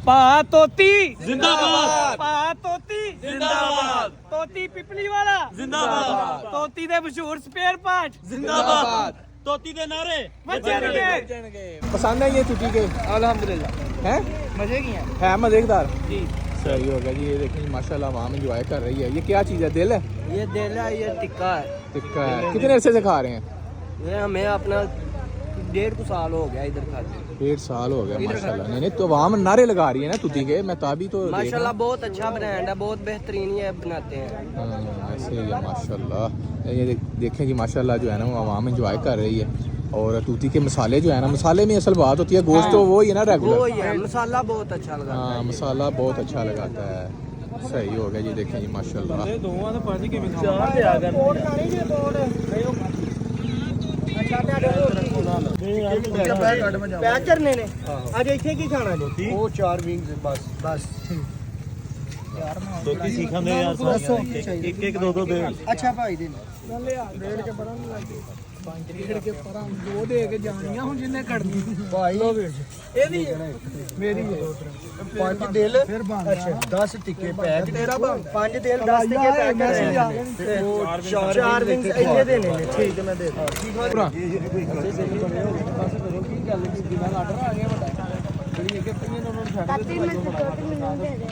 पा तोती जिंदाबाद पा तोती जिंदाबाद तोती पिपली वाला जिंदाबाद तोती दे मशहूर स्पेयर पार्ट जिंदाबाद तोती दे नारे बचनगे। पसंद है ये छुट्टी के? अल्हम्दुलिल्लाह हैं मजे की हैं है मजेदार। जी। सही हो गया जी। ये देखें माशाल्लाह आवाम इंजॉय कर रही है। ये क्या चीज़ है? दिल है? ये दिल है, ये टिक्का है। टिक्का है। कितने अरसे से खा रहे हैं? ये हमें अपना 1.5 साल हो गया इधर खाते। 1.5 साल हो गया माशाल्लाह। नहीं तो आवाम नारे लगा रही है ना तुती के। मैं तभी तो माशाल्लाह बहुत अच्छा ब्रांड है, बहुत बेहतरीन ये बनाते हैं। हाँ, ऐसे ही है माशाल्लाह। ये देखें जी माशाल्लाह जो है ना वो आवाम इंजॉय कर रही है। और तूती के मसाले जो है ना, मसाले में असल बात होती है, गोश्त तो वो ही है ना रेगुलर। वो ही है, मसाला बहुत अच्छा लगा। हाँ मसाला बहुत अच्छा लगाता है। सही हो गया जी। देखें जी माशाल्लाह। पैक करने ने आज इथे की खाना जी? वो 4 विंग्स बस बस। तोती सीखा दे यार सारियां एक एक दो दो दे। अच्छा भाई दे रेड के पਰਾਂ रेड के पਰਾਂ दो दे के जानियां हुन जिन्ने कड़नी भाई एदी मेरी है 5 दिल अच्छा 10 टिक्के पैक तेरा 5 दिल 10 टिक्के पैक कर 4 विंग्स इतने देने ने। ठीक है मैं दे दूं। ठीक है पूरा बस करो की गल बिना आर्डर आ गया बड़ा ਜਿਹੜੀ ਕਿ ਪਈਆਂ ਨੇ ਉਹਨਾਂ ਨੂੰ ਛੱਡ ਦੇ। ਮੈਨੂੰ ਦੇ ਦੇ।